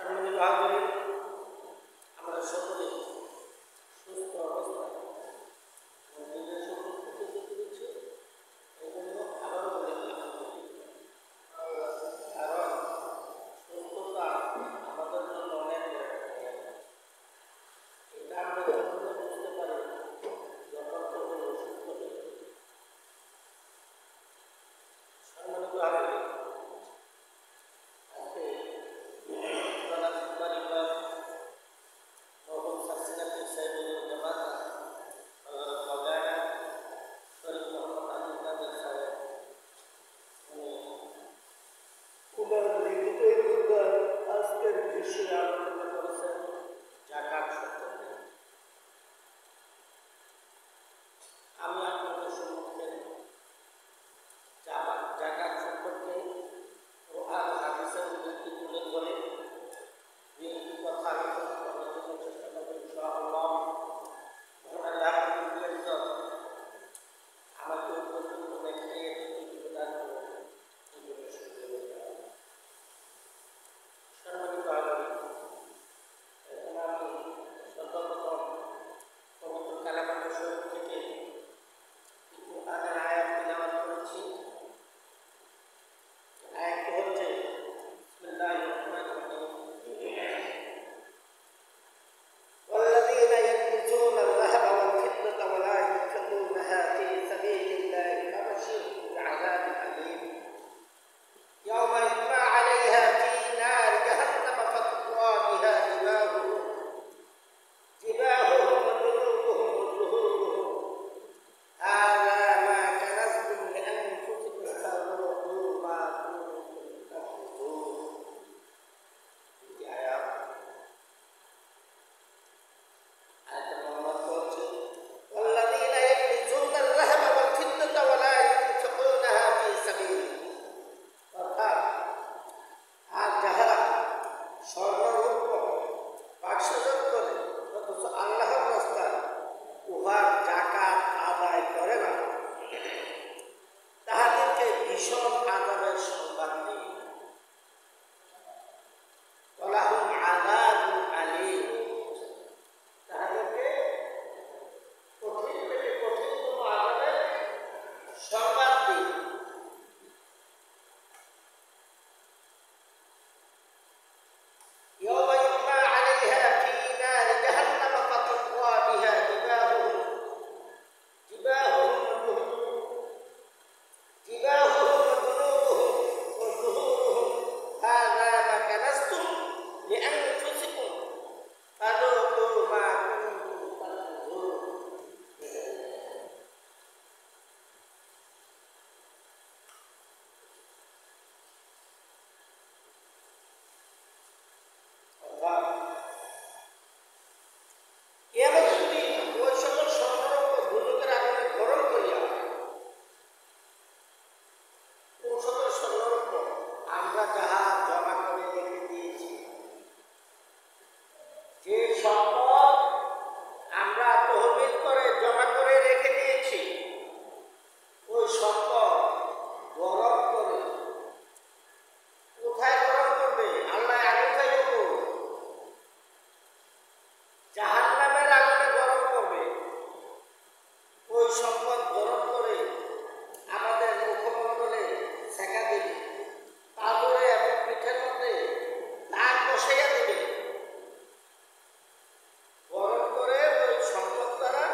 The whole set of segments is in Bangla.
সম্মানিত হাজিরিন, আমরা সকলে সুস্থ অবস্থায় নিজেদের সুস্থ পেতে পেরেছি। এই জন্য আবারও বলে আলহামদুলিল্লাহ। কারণ সুস্থতা আমাদের জন্য অনেক এটা আমরা যখন বুঝতে পারি যখন তখন অসুস্থ হয়ে যায়। সম্মানিত হাজিরিন, আজকের বিষয়ে আলোচনা করেছেন জাকাত সম্পর্কে। আমি আপনাদের সম্মুখে জাকাত সম্পর্কে কোরআন হাদিসের উদ্ধৃতি তুলে ধরে দুই কথা আলোচনা করার জন্য চেষ্টা করব ইনশাআল্লাহ। আমাকে পর্যন্ত দেখতে প্রদান করুন। সম্মানিত হাজিরিন, এখন আমি সর্বপ্রথম পবিত্র কালামুল শরীফ থেকে কোরআনের আয়াত তিলাওয়াত করেছি। আয়াতটি হচ্ছে বিসমিল্লাহির রহমানির রহিম, والذين يكنزون الذهب والفضة ولا ينفقونها في سبيل الله فبشرهم بعذاب أليم يوم يحمى عليها في نار جهنم فتقوى بها جباههم وجنوبهم وظهورهم هذا ما كنزتم لأنفسكم فذوقوا ما كنتم تكنزون. এই আয়াত والذين يكنزون الذهب والفضة ولا ينفقونها في سبيل অর্থাৎ আর যাহারা স্বর্ণরৌপ্য বাক্সজাত করে অথচ আল্লাহর রাস্তায় উহার জাকাত আদায় করে না, তাহাদেরকে ভীষণ আযাবের সংবাদ দিই। ওয়ালাহুম আযাবুন আলীম, তাহাদেরকে কঠিন থেকে কঠিনতম আযাবের সংবাদ দিই। يوم يحمى عليها في نار جهنم فتقوى بها جباههم وجنوبهم هذا ما كنزتم لأنفسكم فذوقوا ما كنتم تكنزون. কিয়ামতের দিন ওই সকল স্বর্ণরৌপ্য দুজকের আগুনে গরম করিয়া, ওই সকল স্বর্ণরৌপ্য আমরা যাহা জমা করে রেখে দিয়েছি, যে সম্পদ আমরা তহবিল করে জমা করে রেখে দিয়েছি, ওই সম্পদ গরম করে কোথায় গরম করবে? আল্লাহ আগুন খাইব, জাহান্নামের আগুনে গরম করবে। ওই সম্পদ গরম করে আমাদের মুখমণ্ডলে সেঁকা দেবে, তারপরে এবং পিঠের মধ্যে দাগ বসাইয়া দেবে। গরম করে ওই সম্পদ দ্বারা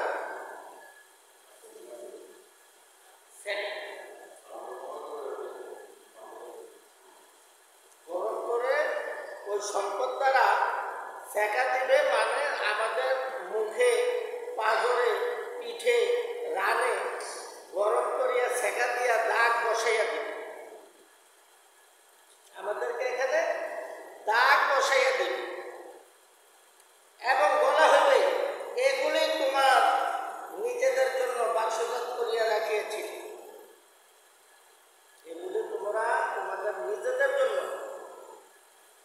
সেঁকা দিবে, মানে আমাদের মুখে, পাঁজরে, পিঠে, রানে গরম করিয়া সেঁকা দিয়া দাগ বসাইয়া দিবে। আমাদেরকে এখানে দাগ বসাইয়া দিবে এবং বলা হবে, এগুলি তোমার নিজেদের জন্য বাক্সজাত করিয়া রাখিয়েছিল, এগুলি তোমরা তোমাদের নিজেদের জন্য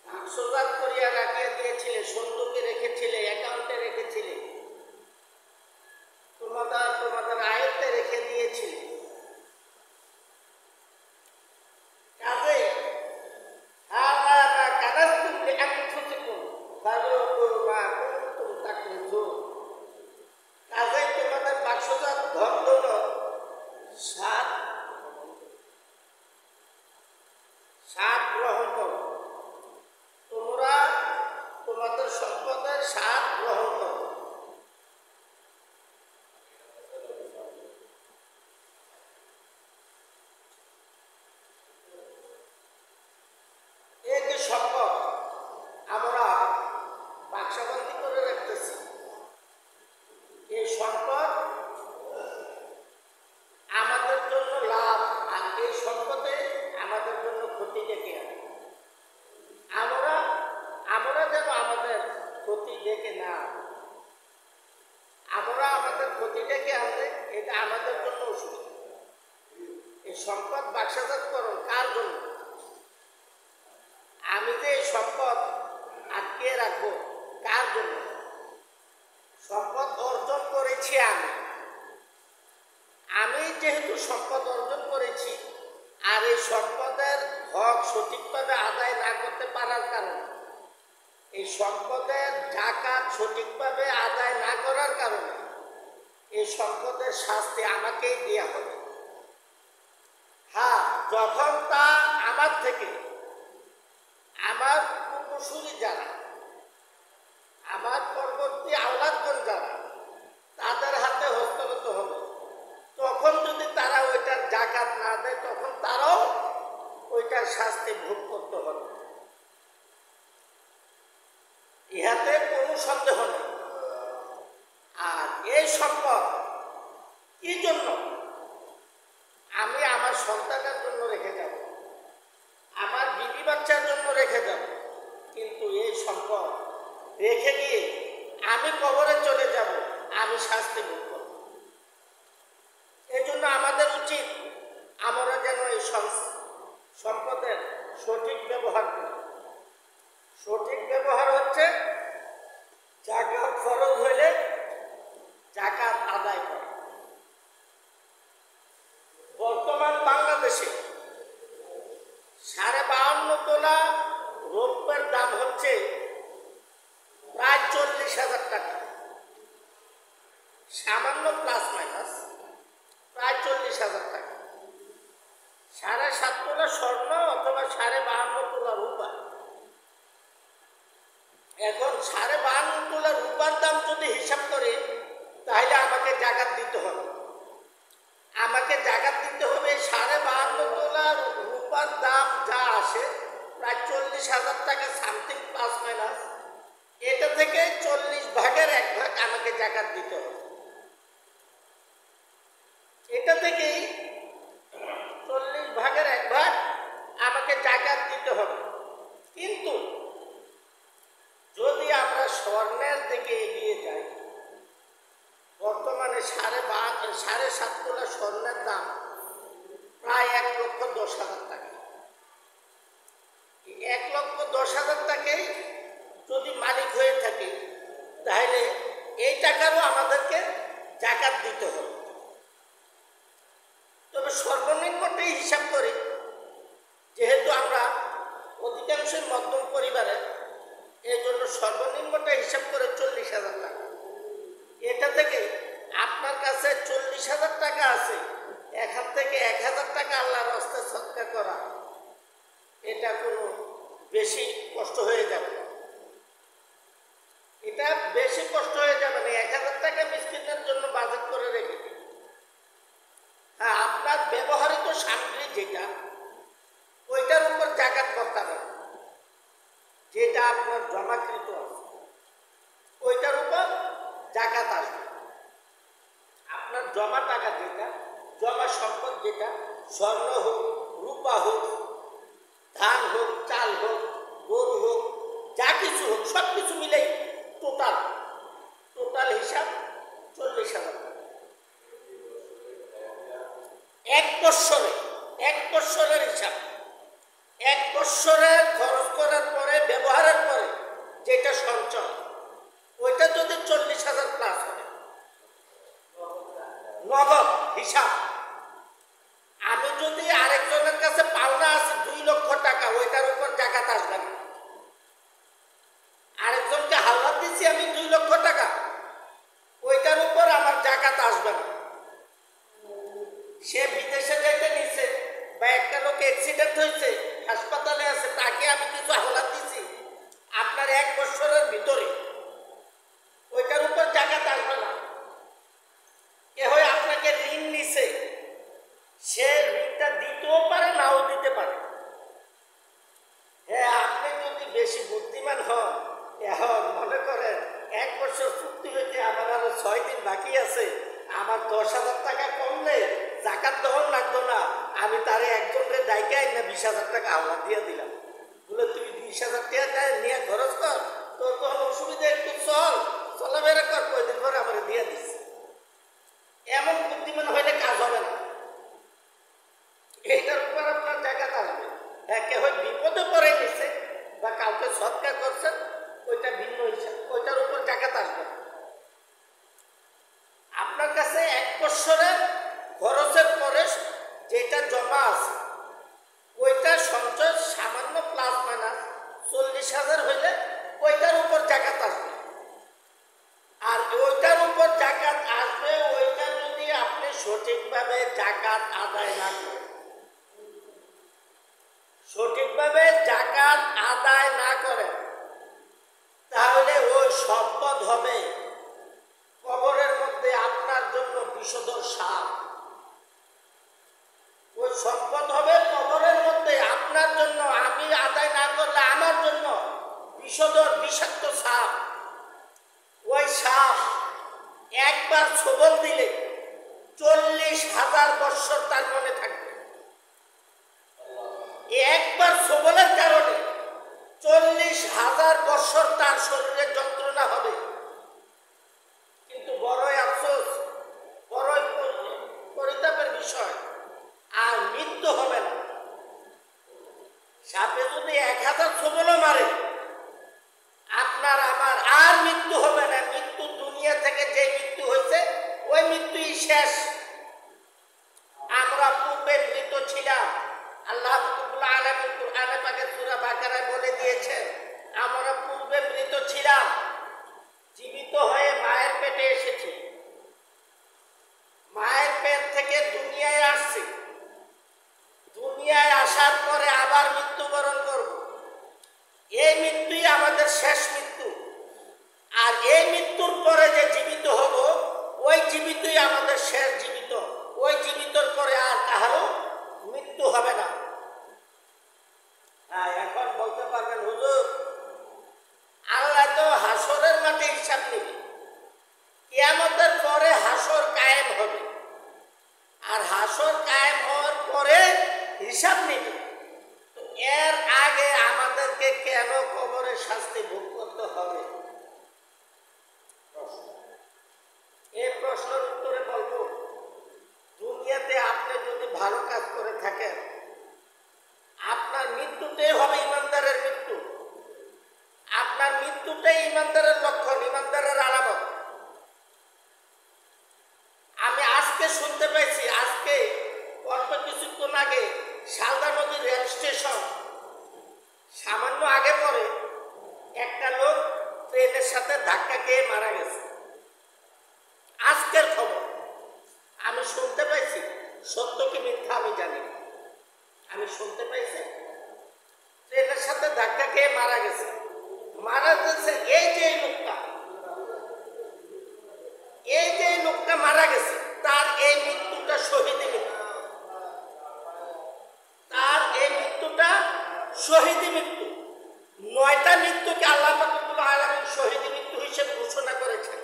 বাক্সজাত করিয়া রাখিয়া দিয়েছিলে, সন্দুকে রেখেছিলে, অ্যাকাউন্টে রেখেছিলে, তোমাদের আয়ত্তে রেখে দিয়েছিলে। কাজে ক্ষতি ডেকে না, আমরা আমাদের ক্ষতি ডেকে আনলে এটা আমাদের জন্য অসুবিধা। এই সম্পদ বাক্সাজাতকরণ কার জন্য? আমি যে এই সম্পদ আটকে রাখবো কার জন্য? সম্পদ অর্জন করেছি আমি যেহেতু সম্পদ অর্জন করেছি, আর এই সম্পদের হক সঠিকভাবে আদায় না করতে পারার কারণে, এই সম্পদের জাকাত সঠিকভাবে আদায় না করার কারণে এই সম্পদের শাস্তি আমাকেই দেওয়া হবে। হ্যাঁ, যখন তা আমার থেকে আমার পূর্বসূরি যারা, আমার পরবর্তী আওলাদগণ যারা, তাদের হাতে হস্তগত হবে, তখন যদি তারা ওইটার জাকাত না দেয়, তখন তারাও ওইটার শাস্তি ভোগ করতে হবে। ইহাতে কোনো সন্দেহ নেই। আর এই সম্পদ কি জন্য? আমি আমার সন্তানের জন্য রেখে যাব, আমার বিবি বাচ্চার জন্য রেখে যাব, কিন্তু এই সম্পদ রেখে গিয়ে আমি কবরে চলে যাব, আমি শাস্তি ভোগ করব। এই জন্য আমাদের উচিত আমরা যেন এই সম্পদের সঠিক ব্যবহার করি। সঠিক ব্যবহার হচ্ছে জাকাত ফরজ হইলে জাকাত আদায় করা। বর্তমান বাংলাদেশে 52.5 তোলা রৌপ্যের দাম হচ্ছে প্রায় 40,000 টাকা, সামান্য প্লাস মাইনাস প্রায় 40,000 টাকা। 7.5 তোলা স্বর্ণ অথবা 52.5 তোলা রূপা। এখন 52.5 তোলা রূপার দাম যদি হিসাব করে, তাহলে আমাকে জাকাত দিতে হবে। আমাকে জাকাত দিতে হবে 52.5 তোলা রূপার দাম যা আসে প্রায় 40,000 টাকা সামথিং প্লাস মাইনাস। এটা থেকে 40 ভাগের 1 ভাগ আমাকে জাকাত দিতে হবে। এটা থেকেই 40 ভাগের 1 ভাগ আমাকে জাকাত দিতে হবে। কিন্তু যদি আমরা স্বর্ণের দিকে এগিয়ে যাই, বর্তমানে 7.5 তোলা স্বর্ণের দাম প্রায় 1,10,000 টাকা। 1,10,000 টাকাই যদি মালিক হয়ে থাকে, তাহলে এই টাকারও আমাদেরকে জাকাত দিতে হবে। তবে সর্বনিম্নটাই হিসাব করি, যেহেতু আমরা অধিকাংশই মধ্যম পরিবারের, এই জন্য সর্বনিম্নটা হিসাব করে 40,000 টাকা। এটা থেকে আপনার কাছে 40,000 টাকা আছে, এখান থেকে 1,000 টাকা আল্লাহর রাস্তায় সদকা করা, এটা কোনো বেশি কষ্ট হয়ে যাবে না। এটা বেশি কষ্ট হয়ে যাবে না। 1,000 টাকা মিসকিনের জন্য বাজেট করে রেখে দিন। হ্যাঁ, আপনার ব্যবহৃত সামগ্রী যেটা, ওইটার উপর জাকাত করতে হবে। যেটা আপনার জমাকৃত আছে ওইটার উপর জাকাত আসবে। আপনার জমা টাকা যেটা, জমা সম্পদ যেটা, স্বর্ণ হোক, রূপা হোক, ধান হোক, চাল হোক, গরু হোক, যা কিছু হোক, সব কিছু মিলেই টোটাল হিসাব 40,000 টাকা। এক বৎসরের হিসাব, 1 বৎসরের খরচ করার পরে, ব্যবহারের পরে যেটা সঞ্চয়, ওইটা যদি 40,000 প্লাস হবে নগদ হিসাব। আমি যদি আরেকজনের কাছে পাওনা আছে 2 লক্ষ টাকা, ওইটার উপর জাকাত আসবে না। আরেকজনকে হাওলাত দিচ্ছি আমি 2 লক্ষ টাকা, ওইটার উপর আমার জাকাত আসবে না। সে বিদেশে যেতে নিচ্ছে, বা একটা লোক অ্যাক্সিডেন্ট হয়েছে, হাসপাতালে আছে, তাকে আমি কিছু হাওলাত দিচ্ছি, আপনার 1 বৎসরের ভিতরে ওইটার উপর জাকাত আসবে না। কেহ আপনাকে ঋণ নিছে, সে ঋণটা দিতেও পারে, নাও দিতে পারে। হ্যাঁ, আপনি যদি বেশি বুদ্ধিমান হন, এখন মনে করেন 1 বছর চুক্তি হইতে আমার আরো 6 দিন বাকি আছে, আমার 10,000 টাকা কমলে জাকাত দেওয়ার লাগতো না, আমি তারে একজনকে ডাইকে না 20,000 টাকা হাওলাত দিয়ে দিলাম, বলে তুই 20,000 টাকা নিয়ে খরচ কর, তোর তখন অসুবিধা একটু ধরে কর, কয়দিন পরে আমার দিয়ে দিচ্ছে। এমন বুদ্ধিমান হইলে কাজ হবে না। এইটার উপর আপনার জায়গা আসবে। হ্যাঁ, কেউ বিপদে পড়ে নিছে বা কাউকে সৎকার করছেন, ওইটা ভিন্ন হিসাব, ওইটার উপর জাকাত আসবে। আপনার কাছে 1 বছরের খরচের পরে যেটা জমা আছে ওইটা সঞ্চয় সামান্য প্লাস মাইনাস 40,000 হইলে ওইটার উপর জাকাত আসবে। আর ওইটার উপর জাকাত আসবে ওইটা যদি আপনি সঠিকভাবে জাকাত আদায় না করেন, সঠিকভাবে জাকাত আদায় না করেন, তাহলে ওই সম্পদ হবে কবরের মধ্যে আপনার জন্য বিষধর সাপ। ওই সম্পদ হবে কবরের মধ্যে আপনার জন্য, আমি আদায় না করলে আমার জন্য বিষধর বিষাক্ত সাপ। ওই সাপ একবার ছোবল দিলে 40,000 বৎসর তার মনে থাকবে। একবার ছোবলের কারণে 40,000 বৎসর তার শরীরে যন্ত্রণা হবে। কিন্তু বড়ই আফসোস, বড়ই পরিতাপের বিষয়, আর মৃত্যু হবে না। সাপে যদি 1000 ছোবলও মারে, আপনার আমার আর মৃত্যু হবে না। মৃত্যু দুনিয়া থেকে যে মৃত্যু হয়েছে ওই মৃত্যুই শেষ। আমরা পূর্বে মৃত ছিলাম। আল্লাহ রাব্বুল আলামিন কুরআনে পাকে সূরা বাকারায় বলে দিয়েছেন, আমরা পূর্বে মৃত ছিলাম, জীবিত হয়ে মায়ের পেটে এসেছি, মায়ের পেট থেকে দুনিয়ায় আসছি, দুনিয়ায় আসার পরে আবার মৃত্যুবরণ করব। এই মৃত্যুই আমাদের শেষ মৃত্যু। আর এই মৃত্যুর পরে যে জীবিত হব, ওই জীবিতই আমাদের শেষ জীবিত। ওই জীবিতর পরে আর কাহারও মৃত্যু হবে না। হ্যাঁ, এখন বলতে পারবেন, হুজুর আল্লাহ তো হাসরের মাঠে হিসাব নেবে, কিয়ামতের পরে হাসর কায়েম হবে, আর হাসর কায়েম হওয়ার পরে হিসাব নেবে। তো এর আগে আমাদেরকে কেন কবরের শাস্তি ভোগ করতে হবে? এই প্রশ্নের উত্তরে বলবো, দুনিয়াতে আপনি যদি ভালো কাজ করে থাকেন, আপনার মৃত্যুটাই হবে ইমানদারের মৃত্যু। আপনার মৃত্যুটাই ইমানদারের লক্ষণ, ইমানদারের আলামত। আমি আজকে শুনতে পাইছি, আজকে অল্প কিছুক্ষণ আগে শালদা নদীর রেল স্টেশন, সামান্য আগে পরে একটা লোক ট্রেনের সাথে ধাক্কা খেয়ে মারা গেছে। আজকের খবর আমি শুনতে পাইছি, সত্য কি মিথ্যা আমি জানি না, আমি শুনতে পাইছি ট্রেনের সাথে ধাক্কা খেয়ে মারা গেছে। মারা গেছে এই যে লোকটা মারা গেছে, তার এই মৃত্যুটা শহীদি মৃত্যু, তার এই মৃত্যুটা শহীদি মৃত্যু। 9টা মৃত্যুকে আল্লাহ রাব্বুল আলামিন শহীদি মৃত্যু হিসেবে ঘোষণা করেছেন।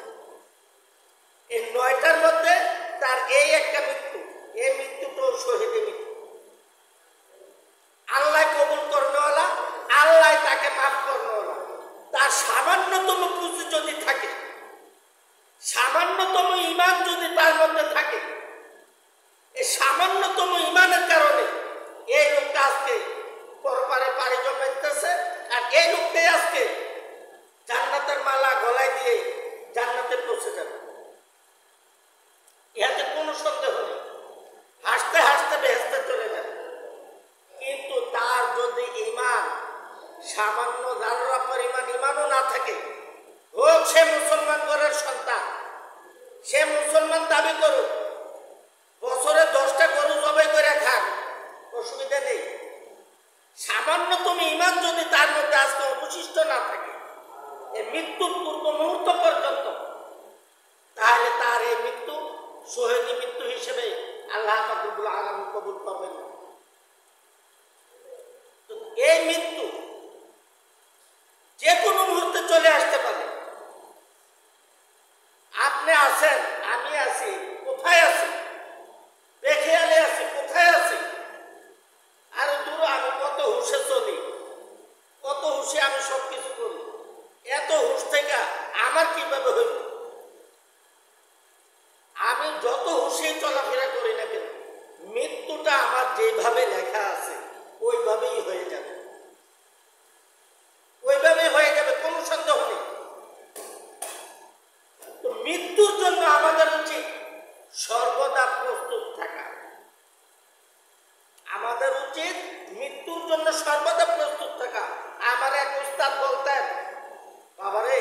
এই 9টার মধ্যে তার এই একটা মৃত্যু, এই মৃত্যুটাও শহীদি মৃত্যু। আল্লাহ কবুল করনেওয়ালা, আল্লাহ তাকে মাফ করনেওয়ালা। তার সামান্যতম পুঁজি যদি থাকে, সামান্যতম ঈমান যদি তার মধ্যে থাকে, এই সামান্যতম ঈমানের কারণে এই লোকটা আজকে পরপারে পাড়ি জমাইতেছে, আর এই লোকটাই আজকে জান্নাতের মালা গলায় দিয়ে জান্নাতে পৌঁছে যাবে। ইহাতে কোনো সন্দেহ নেই, হাসতে হাসতে বেহেশতে চলে যাবে। কিন্তু তার যদি ঈমান সামান্য জাররা পরিমাণ ঈমানও না থাকে, হোক সে মুসলমান ঘরের সন্তান, সে মুসলমান দাবি করুক, বছরে 10টা গরু জবাই করে খাক, অসুবিধা নেই। সামান্যতম ঈমান যদি তার মধ্যে আজকে অবশিষ্ট না থাকে এই মৃত্যুর পূর্ব মুহূর্ত পর্যন্ত, তাহলে তার এই মৃত্যু শহীদি মৃত্যু হিসেবে আল্লাহ রাব্বুল আলামিন কবুল করবেন না। এই মৃত্যু যে কোনো মুহূর্তে চলে আসতে পারে। আপনি আছেন, আমি আছি, কোথায় আছি? বেখেয়ালে আছি, কোথায় আছি? আর দূর আমি কত হুঁশে চলি, কত হুঁশে আমি সবকিছু করি। এত হুঁশ থেকে আমার কিভাবে হইল? বেহুশে চলাফেরা করি না কেন, মৃত্যুটা আমার যেভাবে লেখা আছে ওইভাবেই হয়ে যাবে, ওইভাবেই হয়ে যাবে, কোনো সন্দেহ নেই। তো মৃত্যুর জন্য আমাদের উচিত সর্বদা প্রস্তুত থাকা। আমাদের উচিত মৃত্যুর জন্য সর্বদা প্রস্তুত থাকা। আমার এক উস্তাদ বলতেন, বাবারে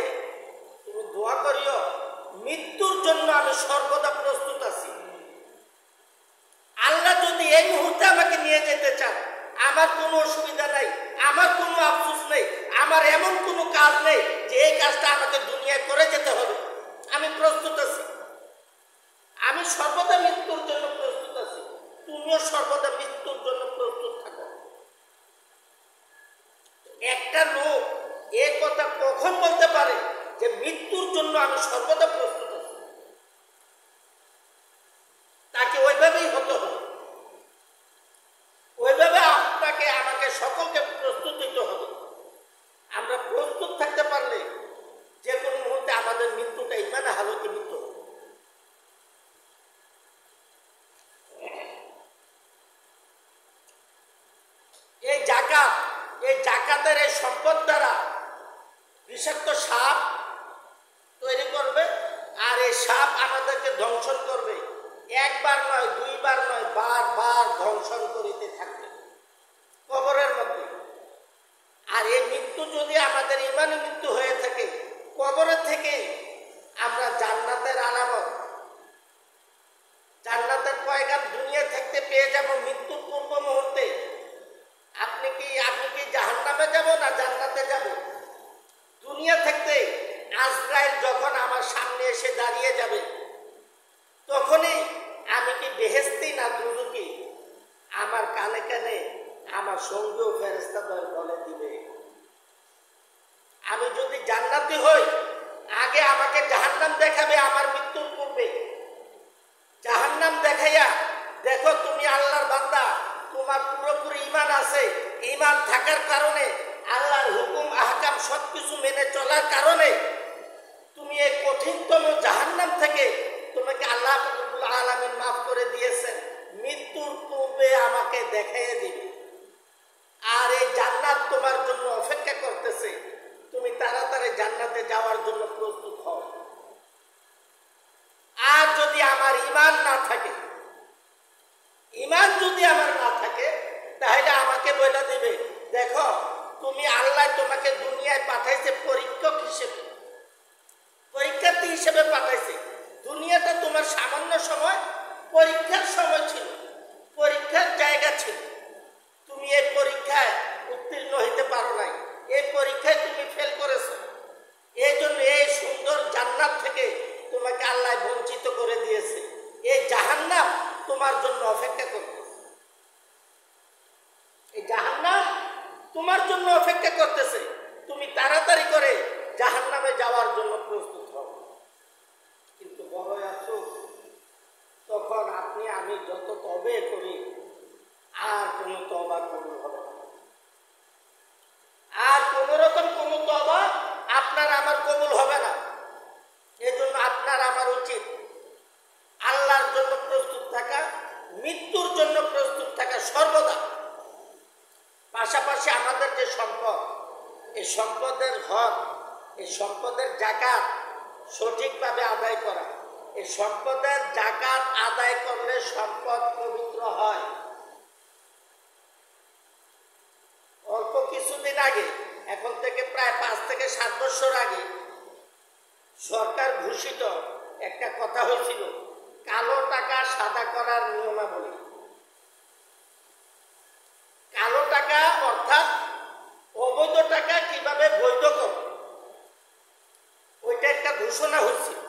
তুমি দোয়া করিও মৃত্যুর জন্য আমি সর্বদা প্রস্তুত আছি। আল্লাহ যদি এই মুহূর্তে আমাকে নিয়ে যেতে চান, আমার কোনো অসুবিধা নাই, আমার কোনো আফসোস নেই, আমার এমন কোনো কাজ নেই যে এই কাজটা আমাকে দুনিয়ায় করে যেতে হবে। আমি প্রস্তুত আছি, আমি সর্বদা মৃত্যুর জন্য প্রস্তুত আছি। তুমিও সর্বদা মৃত্যুর জন্য প্রস্তুত থাকো। একটা লোক এ কথা কখন বলতে পারে যে মৃত্যুর জন্য আমি সর্বদা প্রস্তুত আছি? তাকে ওইভাবেই হতে হবে, ওইভাবে আপনাকে আমাকে সকলকে প্রস্তুত দিতে হবে। আমরা প্রস্তুত থাকতে পারলে যে কোনো মুহূর্তে আমাদের মৃত্যুটা ইমানে হালতে মৃত্যু হবে। এই জাকাতের এই সম্পদ দ্বারা বিষাক্ত সাপ তৈরি করবে, আর এই সাপ আমাদেরকে ধ্বংসন করবে। একবার নয়, দুইবার নয়, বারবার ধ্বংসন করিতে থাকবে কবরের মধ্যে। আর এই মৃত্যু যদি আমাদের ইমানি মৃত্যু হয়ে থাকে, কবরের থেকে আমরা জান্নাতের আলামত, জান্নাতের পয়গাম দুনিয়া থাকতে পেয়ে যাব মৃত্যুর পূর্ব মুহূর্তে। আপনি কি জাহান্নামে যাব না জান্নাতে যাব? দুনিয়া থাকতে আজরাইল যখন আমার সামনে এসে দাঁড়িয়ে যাবে, তখনই আমি কি বেহেশতি না দুজকি আমার কানে কানে আমার সঙ্গীয় ফেরেশতাদের বলে দিবে। আমি যদি জান্নাতি হই, আগে আমাকে জাহান্নাম দেখাবে আমার মৃত্যুর পূর্বে। জাহান্নাম দেখাইয়া, দেখো তুমি আল্লাহর বান্দা, তোমার পুরোপুরি ঈমান আছে, ঈমান থাকার কারণে আল্লাহর হুকুম আহকাম সবকিছু মেনে চলার কারণে তুমি এই কঠিনতম জাহান্নাম থেকে তোমাকে আল্লাহ রাব্বুল আলামিন মাফ করে দিয়েছেন। মৃত্যুর পূর্বে আমাকে দেখাইয়া দিবে, আর এই জান্নাত তোমার জন্য অপেক্ষা করতেছে। তুমি তাড়াতাড়ি জান্নাতে যাওয়ার জন্য প্রস্তুত হও। আর যদি আমার ঈমান না থাকে, ঈমান যদি আমার না থাকে, তাহলে আমাকে বলে দিবে, দেখো তুমি আল্লাহ তোমাকে দুনিয়ায় পাঠাইছে পরীক্ষক হিসেবে, পরীক্ষার্থী হিসেবে পাঠাইছে। দুনিয়াটা তোমার সামান্য সময়, পরীক্ষার সময় ছিল, পরীক্ষার জায়গা ছিল। তুমি এই পরীক্ষায় উত্তীর্ণ হইতে পারো নাই, এই পরীক্ষায় তুমি ফেল করেছো। এই জন্য এই সুন্দর জান্নাত থেকে তোমাকে আল্লাহ বঞ্চিত করে দিয়েছে। এই জাহান্নাম তোমার জন্য অপেক্ষা করতেছে, এই জাহান্নাম তোমার জন্য অপেক্ষা করতেছে। তুমি তাড়াতাড়ি করে জাহান্নামে যাওয়ার জন্য প্রস্তুত হও। কিন্তু বড় আফসোস, তখন আপনি আমি যত তবে করি, আর কোনো তওবা কবুল হবে না। আর কোন রকম কোন তওবা আপনার আমার কবুল হবে না। এজন্য আপনার আমার উচিত আল্লাহর জন্য প্রস্তুত থাকা, মৃত্যুর জন্য প্রস্তুত থাকা সর্বদা। পাশাপাশি আমাদের যে সম্পদ, এই সম্পদের হক, এই সম্পদের যাকাত সঠিকভাবে আদায় করা। এই সম্পদের যাকাত আদায় করলে সম্পদ পবিত্র হয়। অল্প কিছুদিন আগে, এখন থেকে প্রায় 5 থেকে 7 বছর আগে সরকার ঘোষিত একটা কথা হয়েছিল, কালো টাকা সাদা করার নিয়মাবলী। কালো টাকা অর্থাৎ অবৈধ টাকা কিভাবে বৈধ করবে, ওইটা একটা ঘোষণা হয়েছিল।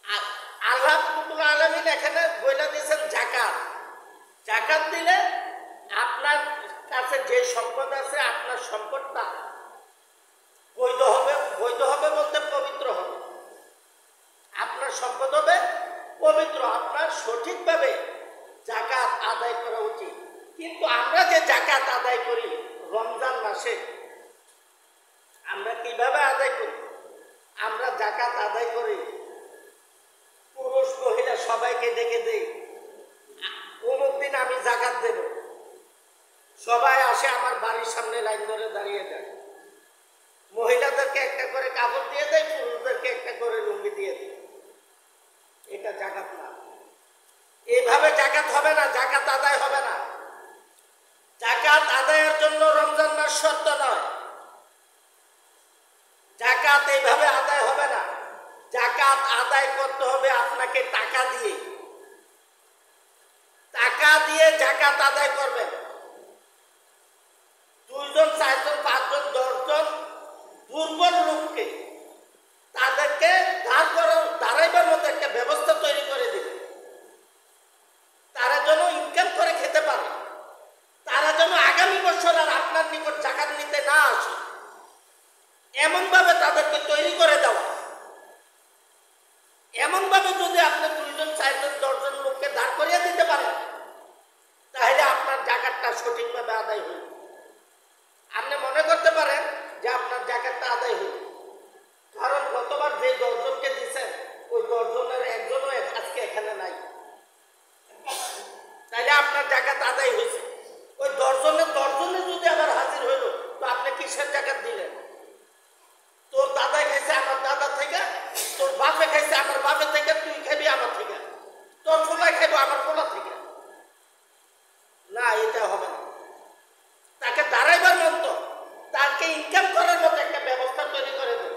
আর আল্লাহ রাব্বুল আলামিন এখানে বলে দিয়েছেন যাকাত। যাকাত দিলে আপনার কাছে যে সম্পদ আছে, আপনার সম্পদটা বৈধ হবে। বৈধ হবে বলতে পবিত্র হবে। আপনার সম্পদ হবে পবিত্র, আপনার সঠিকভাবে যাকাত আদায় করা উচিত। কিন্তু আমরা যে যাকাত আদায় করি রমজান মাসে, আমরা কিভাবে আদায় করি? আমরা যাকাত আদায় করি পুরুষ মহিলা সবাইকে ডেকে দেই অমুক দিন আমি জাকাত দেব, সবাই আসে আমার বাড়ির সামনে লাইন ধরে দাঁড়িয়ে যায়। মহিলাদেরকে একটা করে কাপড় দিয়ে দেয়, পুরুষদেরকে একটা করে লুঙ্গি দিয়ে দেয়। এটা জাকাত না। এইভাবে জাকাত হবে না, জাকাত আদায় হবে না। জাকাত আদায়ের জন্য রমজান মাস শর্ত নয়। জাকাত এইভাবে আদায় হবে না। জাকাত আদায় করতে হবে আপনাকে টাকা দিয়ে। টাকা দিয়ে জাকাত আদায় করবেন। 2 জন 4 জন 5 জন 10 জন দুর্বল লোককে তাদেরকে দাঁড়াইবার মতো একটা ব্যবস্থা তৈরি করে দিবে। তারা যেন ইনকাম করে খেতে পারে, তারা যেন আগামী বছর আর আপনার নিকট জাকাত নিতে না আসে, এমন ভাবে তাদেরকে তৈরি করে দেওয়া। এমন ভাবে যদি আপনি 2 জন 4 জন 10 জন লোককে দাঁড় করিয়ে দিতে পারেন, তাহলে আপনার জাকাতটা সঠিকভাবে আদায় হইল। আপনি মনে করতে পারেন যে আপনার জাকাতটা আদায় হইল, কারণ গতবার যে 10 জনকে দিচ্ছেন ওই 10 জনের একজনও আজকে এখানে নাই, তাহলে আপনার জাকাত আদায় হয়েছে। ওই 10 জনের 10 জনে যদি আবার হাজির হইল, তো আপনি কিসের জাকাত দিলেন? তোর দাদাই খাইছে আমার দাদা থেকে, তোর বাপে খাইছে আমার বাপে থেকে, তুই খাবি আমার থেকে, তোর পোলা খাইব আমার পোলা থেকে। না, এটা হবে না। তাকে দাঁড়াইবার মতো, তাকে ইনকাম করার মতো একটা ব্যবস্থা তৈরি করে দেব,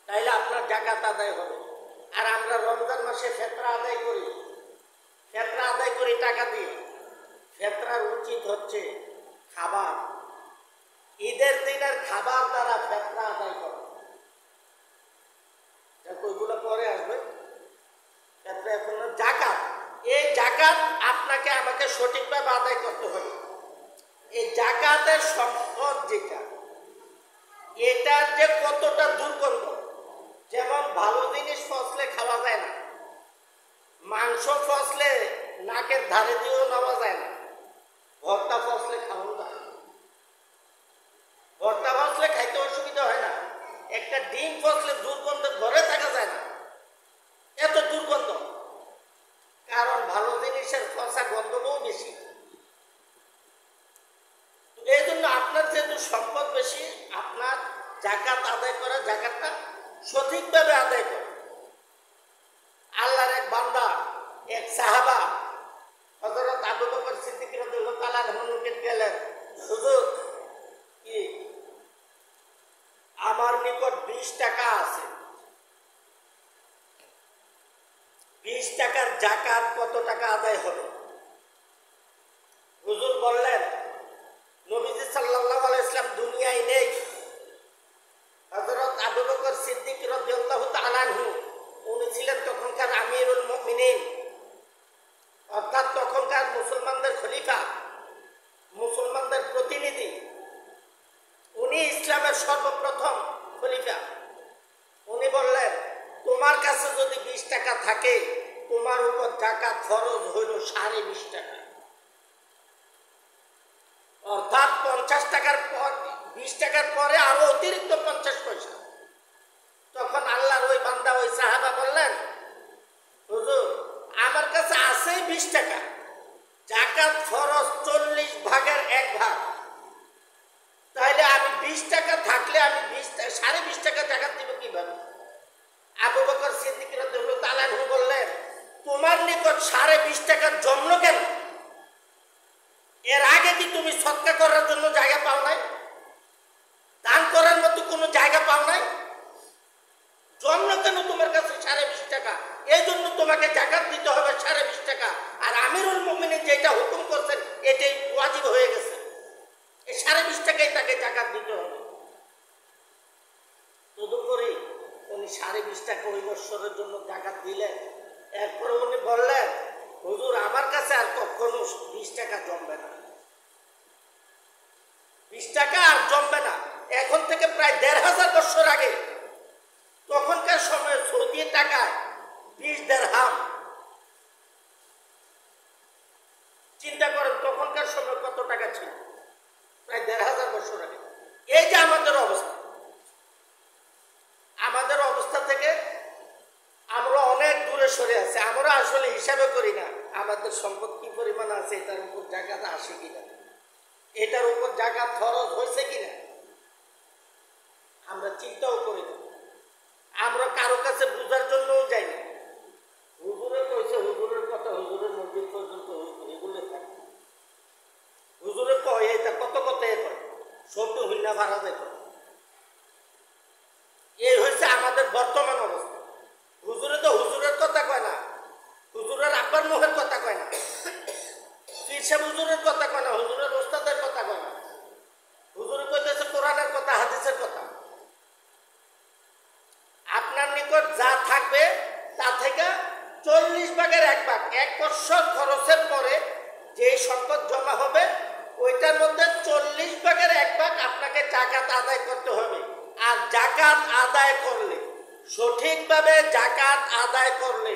তাইলে আপনার জাকাত আদায় হবে। আর আমরা রমজান মাসে ফিতরা আদায় করি, ফিতরা আদায় করি টাকা দিয়ে। ফিতরার উচিত হচ্ছে খাবার, ঈদের দিনের খাবার দ্বারা ফিতরা আদায় করে। ওইগুলো পরে আসবে। ফিতরা এখন জাকাত, এই জাকাত আপনাকে আমাকে সঠিকভাবে আদায় করতে হবে। এই জাকাতের সম্পদ যেটা, এটার যে কতটা দুর্গন্ধ, যেমন ভালো জিনিস ফসলে খাওয়া যায় না, মাংস ফসলে নাকের ধারে দিয়েও নেওয়া যায় না, ভর্তা ফসলে খাওয়া যায়। ভর্তা ফসলে খাইতে অসুবিধা হয় না, একটা ডিম ফসলে দুর্গন্ধে ঘরে থাকা যায় না, এত দুর্গন্ধ। কারণ ভালো জিনিসের ফসা গন্ধটাও বেশি। এই জন্য আপনার যেহেতু সম্পদ বেশি, আপনার জাকাত আদায় করা, জাকাতটা সঠিকভাবে আদায় করে। আল্লাহর এক বান্দা, এক সাহাবা হযরত আবু বকর সিদ্দিক রাদিয়াল্লাহু তাআলা আনহুকে গেলেন, হুজুর কি আমার নিকট 20 টাকা আছে, 20 টাকার জাকাত কত টাকা আদায় হবে? হুজুর বললেন, নবীজি সাল্লাল্লাহু আলাইহি ওয়াসাল্লাম দুনিয়ায় নেই। হযরত আবু বকর সিদ্দিক রাদিয়াল্লাহু তাআলা আনহু, উনি ছিলেন তখনকার আমিরুল মুমিনিন, অর্থাৎ তখনকার মুসলমানদের খলিফা, মুসলমানদের প্রতিনিধি। উনি ইসলামের সর্বপ্রথম খলিফা। উনি বললেন, তোমার কাছে যদি 20 টাকা থাকে, তোমার উপর জাকাত ফরজ হইল 20.5 টাকা, অর্থাৎ 50 টাকার পর 20 টাকার পরে আরো অতিরিক্ত 50 পয়সা। তখন আল্লাহর ওই বান্দা, ওই সাহাবা বললেন, হুজুর আমার কাছে আছে 20 টাকা, জাকাত ফরজ 40 ভাগের 1 ভাগ, তাহলে আমি 20 টাকা থাকলে আমি 20.5 টাকা জাকাত দিব কিভাবে? আবু বকর সিদ্দিক রাদিয়াল্লাহু তাআলা আনহু বললেন, তোমার নিকট 20.5 টাকা জমলো কেন? এর আগে কি তুমি সদকা করার জন্য জায়গা পাও নাই? দান করার মতো কোনো জায়গা পাও নাই? জমলো কেন তোমার কাছে 20.5 টাকা? এই জন্য তোমাকে জাকাত দিতে হবে 20.5 টাকা। আর আমিরুল মুমিনিন যেটা হুকুম করছেন, এটাই ওয়াজিব হয়ে গেছে, এই 20.5 টাকাই তাকে জাকাত দিতে হবে। তদুপরি উনি 20.5 টাকা ওই বছরের জন্য জাকাত দিলেন। এরপরে উনি বললেন, হুজুর আমার কাছে আর কখনো 20 টাকা জমবে না, 20 টাকা আর জমবে না। এখন থেকে প্রায় 1500 বছর আগে, তখনকার সময়ে সৌদি টাকায় 20 দিরহাম, চিন্তা করেন তখনকার সময় কত টাকা ছিল, প্রায় 1500 বছর আগে। এই যে আমাদের অবস্থা, আমাদের অবস্থা থেকে আমরা অনেক দূরে সরে আছে। আমরা আসলে হিসাবে করি না আমাদের সম্পদ কি পরিমাণ আছে, এটার উপর জাকাত আসে কিনা, এটার উপর জাকাত ফরজ হয়েছে কিনা আমরা চিন্তাও করি না। আমরা কারো কাছে বুঝার জন্যও যাই না। হুজুরে কইছে, হুজুরের কথা হুজুরের মসজিদ পর্যন্ত এগুলো থাকে। হুজুরে কয় এটা কত কত এ কয় সবটি হইনা ভাড়া যেত। এই হয়েছে আমাদের বর্তমান অবস্থা। হুজুরে তো হুজুরের কথা কয় না, হুজুরের আব্বার মুখের কথা কয় না, পীর সাহেব হুজুরের কথা কয় না, হুজুরের ওস্তাদের কথা কয় না। হুজুরে কইতেছে কোরআনের কথা, হাদিসের কথা। আপনার নিকট যা থাকবে তা থেকে 40 ভাগের 1 ভাগ 1 বছর খরচের পরে যে সম্পদ জমা হবে ওইটার মধ্যে 40 ভাগের 1 ভাগ আপনাকে জাকাত আদায় করতে হবে। আর জাকাত আদায় করলে, সঠিকভাবে জাকাত আদায় করলে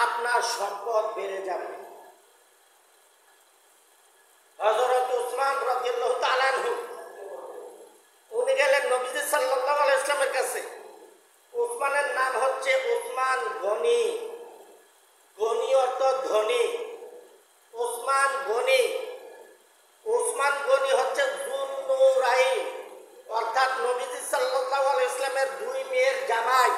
আপনার সম্পদ বেড়ে যাবে। হযরত উসমান রাদিয়াল্লাহু তাআলা আনহু উনি গেলেন নবীজি সাল্লাল্লাহু আলাইহি ওয়াসাল্লামের কাছে। উসমানের নাম হচ্ছে উসমান গনি। গনি অর্থ ধনী। উসমান গনি। উসমান গনি হচ্ছে যুন্নুরাইন, অর্থাৎ নবীজি সাল্লাল্লাহু আলাইহি ওয়াসাল্লামের 2 মেয়ের জামাই।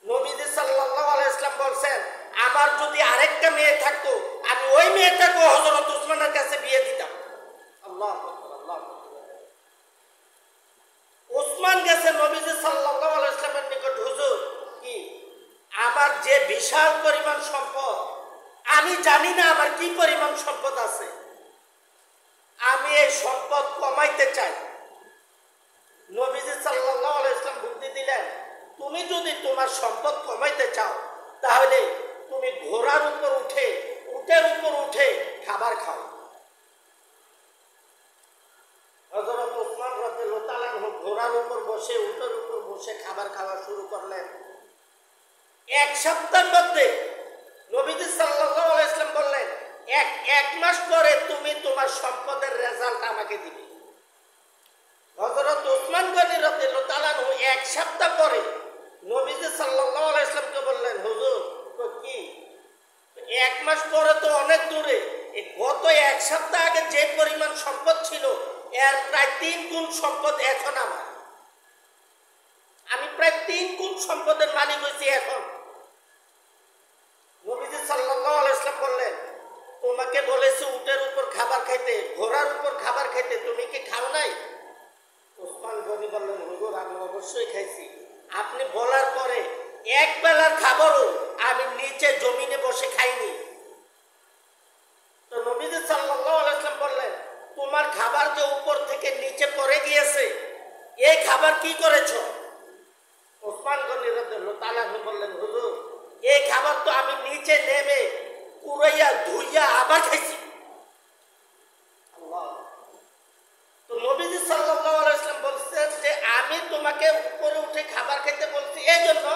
নবীজি সাল্লাল্লাহু আলাইহি ওয়াসাল্লাম বলছেন, আমার যদি আরেকটা মেয়ে থাকতো আমি ওই মেয়েটাকে হযরত উসমানের কাছে বিয়ে দিতাম। আল্লাহু আকবার, আল্লাহু আকবার। উসমান গেছে নবীজি সাল্লাল্লাহু আলাইহি ওয়াসাল্লামের নিকট, হুজুর কি আমার যে বিশাল পরিমাণ সম্পদ, আমি জানি না আমার কি পরিমাণ সম্পদ আছে, আমি এই সম্পদ কমাইতে চাই। নবীজি সাল্লাল্লাহু আলাইহি ওয়াসাল্লাম বুদ্ধি দিলেন, তুমি যদি তোমার সম্পদ কমাইতে চাও তাহলে তুমি ঘোড়ার উপর উঠে, উটের উপর উঠে খাবার খাও। হযরত উসমান রাদিয়াল্লাহু তাআলা ঘোড়ার উপর বসে, উটের উপর বসে খাবার খাওয়া শুরু করলেন। 1 সপ্তাহের মধ্যে নবীজি সাল্লাল্লাহু আলাইহি ওয়াসাল্লাম বললেন, এক মাস পরে তুমি তোমার সম্পদের রেজাল্ট আমাকে দিবে। হযরত উসমান গনি রাদিয়াল্লাহু তাআলা 1 সপ্তাহ পরে নবীজি সাল্লাল্লাহু আলাইহি ওয়াসাল্লামকে বললেন, হুজুর তো কি 1 মাস পরে তো অনেক দূরে, গত 1 সপ্তাহ আগে যে পরিমাণ সম্পদ ছিল এর প্রায় 3 গুণ সম্পদ এখন আমার। আমি প্রায় 3 গুণ সম্পদের মালিক হয়েছি এখন। নবীজি সাল্লাল্লাহু আলাইহি ওয়াসাল্লাম বললেন, তোমাকে বলেছি উটের উপর খাবার খাইতে, ঘোড়ার উপর খাবার খাইতে, তুমি কি খাও নাই? উসমান গনি বললেন, হুজুর আমি অবশ্যই খাইছি। আপনি বলার পরে এক বেলার খাবারও আমি নিচে জমিনে বসে খাইনি। তো নবীজি সাল্লাল্লাহু আলাইহি ওয়াসাল্লাম বললেন, তোমার খাবার যে উপর থেকে নিচে পড়ে গিয়েছে, এই খাবার কি করেছো? উসমান গনি রাদিয়াল্লাহু তাআলা বললেন, হুজুর এই খাবার তো আমি নিচে নেমে কুড়াইয়া ধুইয়া আবার খাইছি। আল্লাহ। তো নবীজি সাল্লাল্লাহু আলাইহি ওয়াসাল্লাম বলছেন যে আমি তোমাকে উপরে উঠে খাবার খেতে বলছি এই জন্য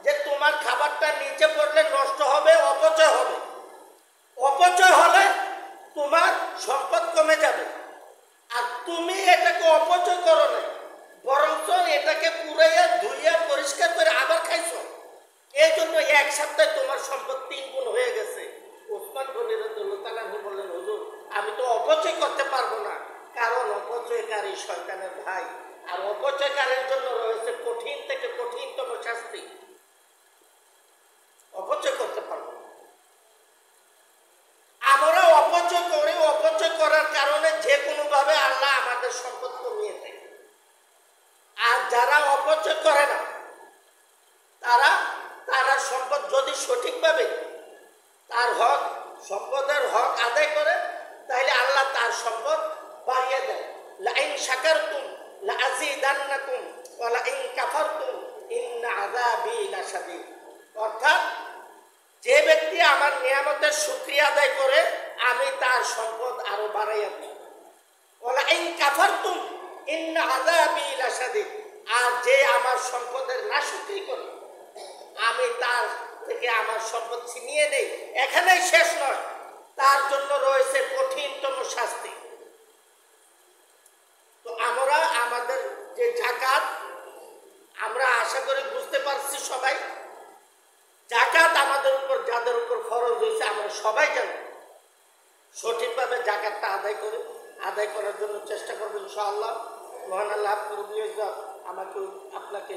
যে তোমার খাবারটা নিচে পড়লে নষ্ট হবে, অপচয় হবে। অপচয় হলে তোমার সম্পদ কমে যাবে। আর তুমি এটাকে অপচয় করো না, বরঞ্চ এটাকে কুড়াইয়া ধুইয়া পরিষ্কার করে আবার খাইছো। এই জন্য 1 সপ্তাহে তোমার সম্পদ 3 গুণ হয়ে গেছে। উসমান গনি রাদিয়াল্লাহু তাআলা বললেন, হুজুর আমি তো অপচয় করতে পারবো না, কারণ অপচয়কারী শয়তানের ভাই, আর অপচয়কারীর জন্য রয়েছে কঠিন থেকে কঠিনতম শাস্তি। অপচয় করতে পারবো না। আমরা অপচয় করি, অপচয় করার কারণে যে কোনো ভাবে আল্লাহ আমাদের সম্পদ কমিয়ে দেয়। আর যারা অপচয় করে না তারা সম্পদ যদি সঠিকভাবে তার হক, সম্পদের হক আদায় করে তাহলে আল্লাহ তার সম্পদ বাড়িয়ে দেয়। লাইন শাকারতুম লাযীদান্নাকুম ওয়া লাইন কাফারতুম ইন্না আযাবি লাশাদীদ। অর্থাৎ যে ব্যক্তি আমার নিয়ামতের শুকরিয়া আদায় করে আমি তার সম্পদ আরো বাড়াইয়া দিই। ওয়া লাইন কাফারতুম ইন্না আযাবি লাশাদীদ। আর যে আমার সম্পদের নাশুকরি করে আমি তার থেকে আমার সম্পদ ছিনিয়ে নেই, এখানেই শেষ নয়, তার জন্য রয়েছে কঠিনতম শাস্তি। তো আমরা আমাদের যে যাকাত, আমরা আশা করি বুঝতে পারছি সবাই, যাকাত আমাদের সবাই যেন সঠিকভাবে জাকাতটা আদায় করার জন্য চেষ্টা করবো ইনশাআল্লাহ। মহান আল্লাহ আমাকে আপনাকে